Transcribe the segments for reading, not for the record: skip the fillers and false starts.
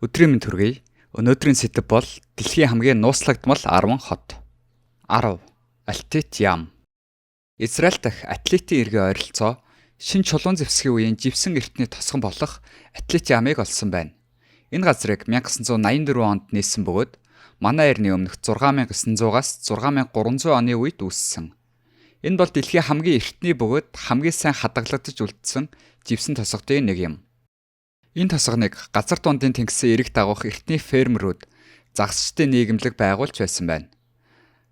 Өдрийн мэнд хүргэе. Өнөөдрийн сэдэв бол дэлхийн хамгийн нууцлагдмал 10 хот. 10. Алтит-Ям. Израиль дахь атлетийн иргэн ойролцоо шинэ чулуун зэвсгийн үеийн живсэн эртний тосгон болох Атлит-Ямыг олсон байна. Энэ газрыг 1984 онд нээсэн бөгөөд манай эртний өмнөх 6900-аас 6300 оны үед үүссэн. Энэ бол дэлхийн хамгийн эртний бөгөөд хамгийн сайн хадгалагдаж үлдсэн живсэн тосгодын нэг юм. Энэ тосгоныг газар дундын тэнгисийн эрэг дагуух эртний фермерүүд загасчдын нийгэмлэг байгуулж байсан байна.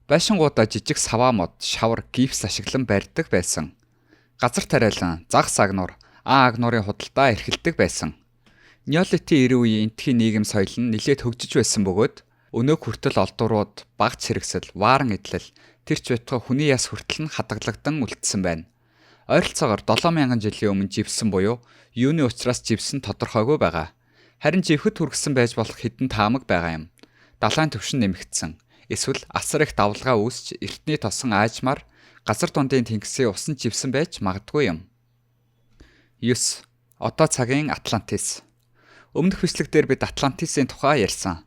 Байшингуудаа жижиг саваа мод, шавар, гипс ашиглан барьдаг байсан. Газар тариалан, загас агнуур, агнуурын худалдаа эрхэлдэг байсан. Неолитийн эрийн үеийн энтхийн нийгэм соёл нь нэлээд хөгжиж байсан бөгөөд өнөө хүртэл олдурууд, багц хэрэгсэл, вааран идэл, тэрч байтугай хүний яс хүртэл нь хадгалагдсан үлдсэн байна. Ойролцоогоор 7000 жилийн өмнө живсэн буюу юуны учраас живсэн тодорхойгүй байгаа. Харин живхэд хүргэсэн байж болох хэдэн таамаг байгаа юм. Далайн түвшин нэмэгдсэн. Эсвэл асар их давлгаа үүсч эртний тосон аажмаар газар дундын тэнгисийн усан живсэн байж магадгүй юм. 9. Одоо цагийн Атлантис. Өмнөх бичлэг дээр бид Атлантисын тухай ярьсан.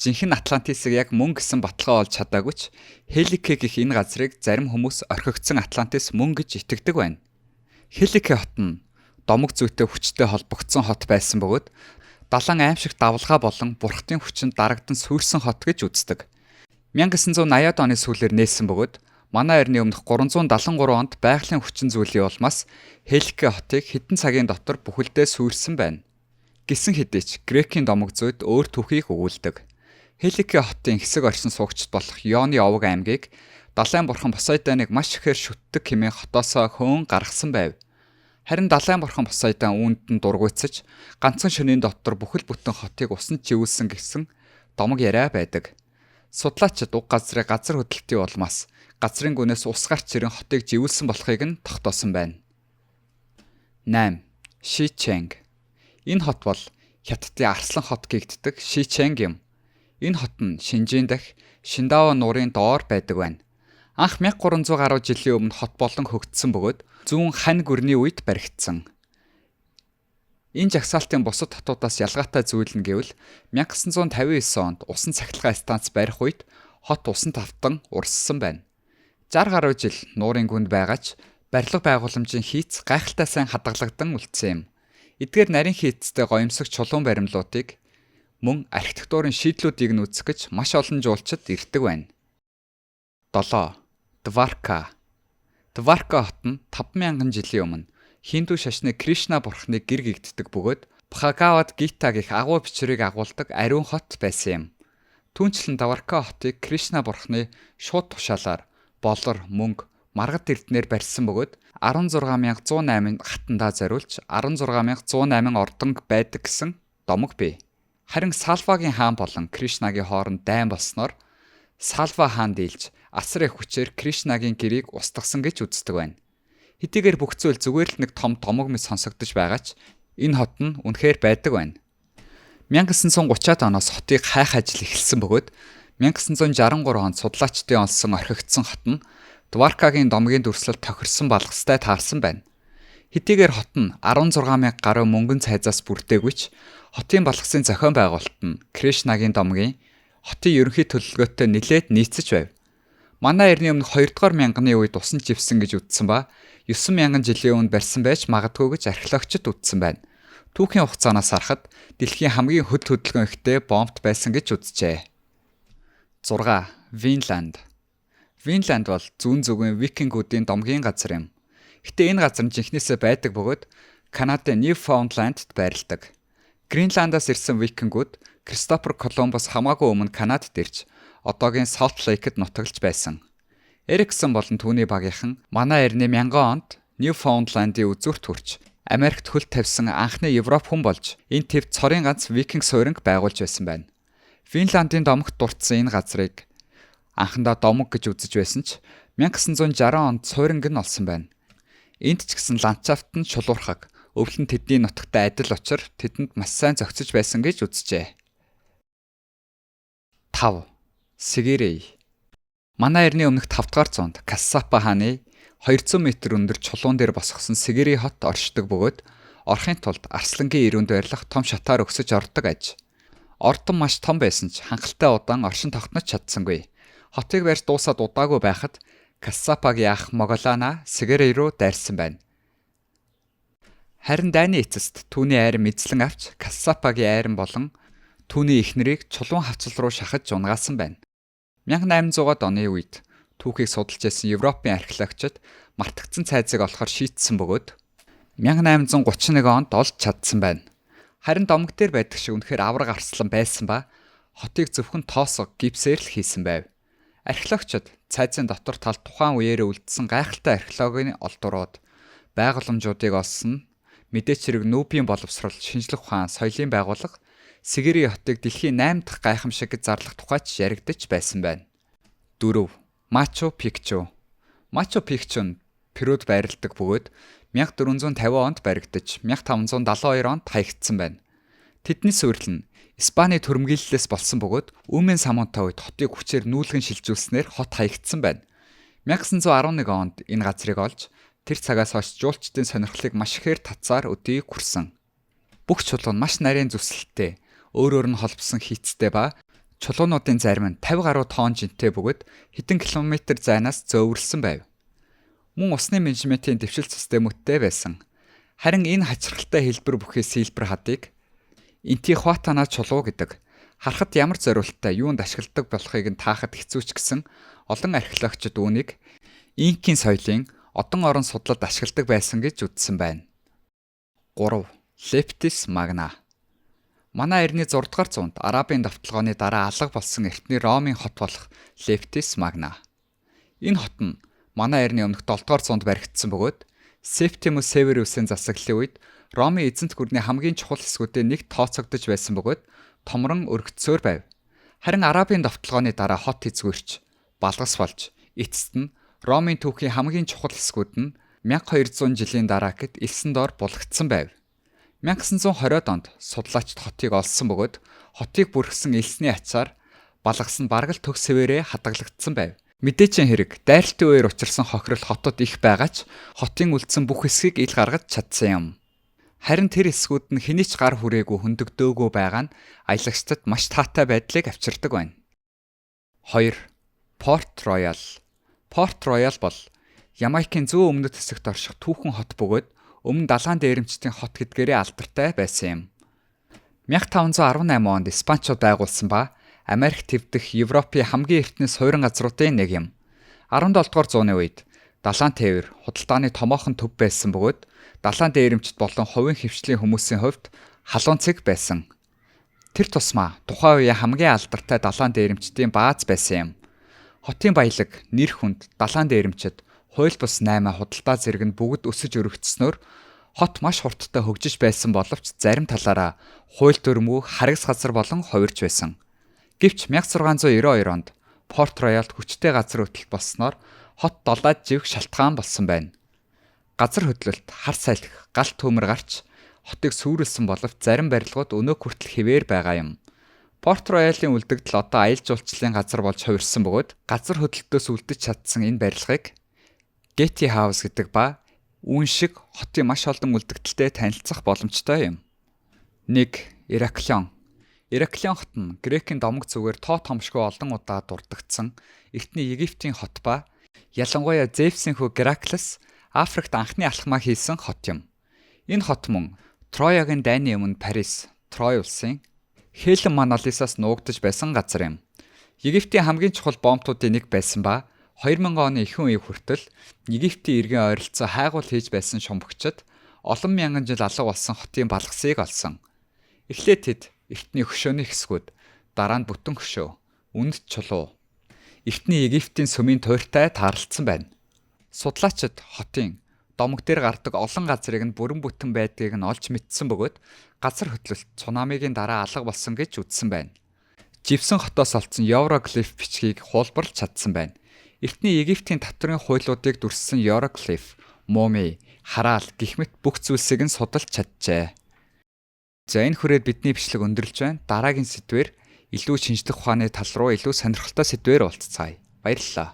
Жинхэнэ Атлантисыг яг мөн гэсэн баталгаа олж чадаагүй ч Хелике гэх энэ газрыг зарим хүмүүс орхигдсон Атлантис мөн гэж итгэдэг байна. Хелике хот нь домог зүйтэй хүчтэй холбогдсон хот байсан бөгөөд далайн аимшигт давлгаа болон бурхтын хүчинд дарагдан сүрсэн хот гэж үздэг. 1980-ад оны сүүлээр нээсэн бөгөөд манай эртний өмнөх 373 онд байгалийн хүчин зүйлийн улмаас Хелике хотыг хэдэн цагийн дотор бүхэлдээ сүрсэн байна. Гэсэн хэдий ч Грекийн домог зүйд өөр түүхийг өгүүлдэг. Хелике хотын хэсэг оршин суугчд болох Ионы овог аймгийг далайн бурхан Посейдоныг маш ихээр шүтдэг хэмээн хотоосоо хөөн гаргасан байв. Харин далайн бурхан Посейдон үүнд нь дургуйцаж ганцхан шөнийн дотор бүхэл бүтэн хотыг усанд живүүлсэн гэсэн домог яриа байдаг. Судлаачид уг газрыг газар хөдлөлтийн улмаас газрын гүнээс ус гарч ирэн хотыг живүүлсэн болохыг нь тогтоосон байна. 8. Шичэнг. Энэ хот бол Хятадын Арслан хот гэгддэг Шичэнг юм. Энэ хот нь Шинжийн дахь Шиндао нуурын доор байдаг байна. Анх 1300 гаруй жилийн өмнө хот болон хөгжсөн бөгөөд зүүн хань гүрний үед баригдсан. Энэ жагсаалтын бусад хотуудаас ялгаатай зүйл нь гэвэл 1959 онд усан цахилгаан станц барих үед хот усан тавтан урссан байна. 60 гаруй жил нуурын гүнд байгаач барилга байгууламжийн хийц гайхалтай сайн хадгалагдсан үлдсэн юм. Эдгээр нарийн хийцтэй гоёмсог чулуун баримлуудыг мөн архитектурын шийдлүүдийг нь үзэх гэж маш олон жуулчид ирдэг байна. 7. Дварка. Дварка хот нь 5000 жилийн өмнө Хинду шашны Кришна бурхны гэр гэгддэг бөгөөд Бхагавад Гита гэх агуу бичвэрийг агуулдаг ариун хот байсан юм. Түүнчлэн Дварка хотыг Кришна бурхны шууд тушаалаар болор, мөнгө, маргад эрдэнээр барьсан бөгөөд 16108 хатандаа зориулж 16108 ордон байдаг гэсэн домог бий. Харин Салвагийн хаан болон Кришнагийн хооронд дайн болсноор Салва хаан дийлж асар их хүчээр Кришнагийн гэрийг устгасан гэж үздэг байна. Хэдийгээр бүх зүйл зүгээр л нэг том домог мэт сонсогдож байгаа ч энэ хот нь үнэхээр байдаг байна. 1930-ад оноос хотыг хайх ажил эхэлсэн бөгөөд 1963 онд судлаачдын олсон орхигдсон хот нь Дваркагийн домгийн дүрслэлд тохирсон балгастай таарсан байна. Хэдийгээр хот нь 16000 гаруй мөнгөн цайзаас бүрдээгүй ч хотын балгасын зохион байгуулалт нь Кришнагийн домгийн хотын ерөнхий төлөвлөгөөтэй нэлээд нийцэж байв. Манай эртний өмнөх 2 дугаар мянганы үед усан живсэн гэж үзсэн ба 9000 жилийн өмнө барьсан байж магадгүй гэж археологчид үзсэн байна. Түүхийн хугацаанаас харахад дэлхийн хамгийн хөд хөдөлгөөн ихтэй бомбт байсан гэж үзжээ. 6. Винланд. Винланд бол зүүн зүгийн викингүүдийн домгийн газар юм. Гэтэ энэ газар нь жинхнээсээ байдаг бөгөөд Канадын Ньюфаундландд байрладаг. Гренландаас ирсэн викингүүд Кристофер Колумбус хамаагүй өмнө Канадад ирж одоогийн Солт Лейкэд нутаглаж байсан. Эриксон болон түүний багийнхан манай эртний 1000 онд Ньюфаундландын үзүүрт хүрч Америкт хөл тавьсан анхны Европ хүн болж энэ төв цорын ганц викинг сууринг байгуулж байсан байна. Финландын домогт дурдсан энэ газрыг анхандаа домог гэж үзэж байсан ч 1960 онд сууринг нь олсон байна. Энд ч гэсэн ландшафт нь шулуурхаг, өвлөн тэдний нутагтай адил учир тэдэнд маш сайн зохицож байсан гэж үзжээ. 5. Сегирэй. Манай эртний өмнөх 5 дугаар зуунд Кассапа хааны 200 м өндөр чулуун дээр босгосон Сегирэй хот оршдог бөгөөд орохын тулд Арслангийн ирүүнд байрлах том шатаар өксөж ордог аж. Ордон маш том байсан ч хангалттай удаан оршин тогтнож чадсангүй. Хотыг барьж дуусаад удаагүй байхад Кассапагийн ах Моголлана Сегерэй рүү дайрсан байна. Харин дайны эцэст түүний айран эзлэн авч Кассапагийн айран болон түүний эхнэрийг чулуун хавцал руу шахаж унгаасан байна. 1800-аад оны үед түүхийг судалж байсан Европын археологчид мартагдсан цайзыг олохоор шийдсэн бөгөөд 1831 онд олж чадсан байна. Харин домог дээр байдаг шиг үнэхээр авраг арслан байсан ба хотыг зөвхөн тоосго гипсээр л хийсэн байв. Археологчид цайзын дотор талд тухайн үеэр үлдсэн гайхалтай археологийн олдурууд, байгууламжуудыг олсон, мэдээч хэрэг Нүүбийн боловсрол, шинжлэх ухаан, соёлын байгууллага Сегерэй хотыг дэлхийн 8 дахь гайхамшиг гэж зарлах тухайч яригдж байсан байна. 4. Мачу Пикчу. Мачу Пикчу нь Перуд байрладаг бөгөөд 1450 онд баригдаж 1572 онд хаягдсан байна. Тэдний суурил нь Испани түрэмгийллээс болсон бөгөөд Үмэн самуунтай үед хотыг хүчээр нүүлгэн шилжүүлснээр хот хаягдсан байна. 1911 онд энэ газрыг олж тэр цагаас хойш жуулчдын сонирхлыг маш ихээр татсаар өдийг хүрсэн. Бүх чулуун маш нарийн зүсэлттэй, өөрөөр нь холбосон хийцтэй ба чулуунуудын зарим нь 50 гаруй тонн жинтэй бөгөөд хэдэн километр зайнаас зөөвөрлсөн байв. Мөн усны менежментийн дэвшилт системүүдтэй байсан. Харин энэ хачирхалтай хэлбэр бүхий сэлбэр хадыг Интихуатана чулуу гэдэг. Харахад ямар зориулттай юунд ашигладаг болохыг нь таахад хэцүү ч гэсэн олон археологчид үүнийг Инкийн соёлын одон орон судлалд ашигладаг байсан гэж үзсэн байна. 3. Leptis Magna. Манай эртний 6 дугаар зуунд Арабын давталгооны дараа алга болсон эртний Ромын хот болох Leptis Magna. Энэ хот нь манай эртний өмнөх 7 дугаар зуунд баригдсан бөгөөд Septimus Severus-ийн засаглалын үед Ромын эзэнт гүрний хамгийн чухал хэсгүүдээ нэг тооцогдож байсан бөгөөд томрон өргөцсөөр байв. Харин Арабын давталгооны дараа хот эзгүрч балгас болж эцэст нь Ромын түүхийн хамгийн чухал хэсгүүд нь 1200 жилийн дараа гэд элсэн доор булгагдсан байв. 1920-од онд судлаачид хотыг олсон бөгөөд хотыг бүрхсэн элсний ачаар балгас нь бараг л төгс сэвээрээ хадгалагдсан байв. Мэдээч хэрэг дайралтын үеэр учирсан хохирол хотод их байгаа ч хотын үлдсэн бүх хэсгийг ил гаргаж чадсан юм. Харин тэр хэсгүүд нь хэний ч гар хүрээгүй хөндөгдөөгүй байгаа нь аялагчдад маш таатай байдлыг авчирдаг байна. 2. Порт Роял. Порт Роял бол Ямайкын зүүн өмнөд хэсэгт орших түүхэн хот бөгөөд өмнө далайн дээрэмчдийн хот гэдгээрээ алдартай байсан юм. 1518 онд Испаничууд байгуулсан ба Америк твдэх Европын хамгийн эртний суурин газруудын нэг юм. 17 дугаар зууны үед далайн тээвэр худалдааны томоохон төв байсан бөгөөд далайн дээрэмчд болон хувийн хвшлийн хүмүүсийн хувьд халуун цэг байсан. Тэр тусмаа тухайн үеийн хамгийн алдартай далайн дээрэмчдийн бааз байсан юм. Хотын баялаг, нэр хүнд, далайн дээрэмчид, хууль бус 8 худалдаа зэрэг нь бүгд өсөж өргөгдснөөр хот маш хурдтай хөгжиж байсан боловч зарим талаараа хууль дүрмгүй харгас газар болон хувирж байсан. Гэвч 1692 онд Порт Роялд хүчтэй газар хөдлөлт болсноор хот долоод живэх шалтгаан болсон байна. Газар хөдлөлт, хар салхи, галт төмөр гарч хотыг сүрэлсэн боловч зарим барилгууд өнөө хүртэл хэвээр байгаа юм. Порт Роялын үлдэгдэл одоо аялал жуулчлалын газар болж хувирсан бөгөөд газар хөдлөлтөөс үлдэж чадсан энэ барилгыг Getty House гэдэг ба үүн шиг хотын маш олон үлдэгдэлтэй танилцах боломжтой юм. 1. Ираклион. Ираклион хот нь Грекийн домог зүгээр тоо томшгүй олон удаа дурддагдсан эртний Египтийн хот ба ялангуяа Зевсийн хүү Гераклес Африкт анхны алхмаа хийсэн хот юм. Энэ хот мөн Троягийн дайны өмнө Парис, Трой улсын Хелен Монолисаас нуугдаж байсан газар юм. Египтийн хамгийн чухал бомбуудын нэг байсан ба 2000 оны ихэнх үеийг хүртэл Египтийн иргэн ойролцоо хайгуул хийж байсан шумбагчид олон мянган жил алга болсон хотын балгасыг олсон. Эхлээд тэд эртний хөшөөний хэсгүүд, дараа нь бүтэн хөшөө, үнэт чулуу, эртний Египтийн сүмийн туйртай таарлцсан байна. Судлаачид хотын домог дээр гардаг олон газрыг нь бүрэн бүтэн байдгийг нь олж мэдсэн бөгөөд газар хөдлөлт цунамигийн дараа алга болсон гэж үзсэн байна. Живсэн хотоос олдсон Евроглиф бичгийг хуулбарлаж чадсан байна. Эртний Египтийн татврын хуйлуудыг дүрссэн Евроглиф, муми, хараал гэх мэт бүх зүйлсийг нь судалж чаджээ. За энэ хүрээд бидний бичлэг өндөрлж байна. Дараагийн сэдвээр илүү шинжлэх ухааны тал руу илүү сонирхолтой сэдвээр уулзцаая. Баярлалаа.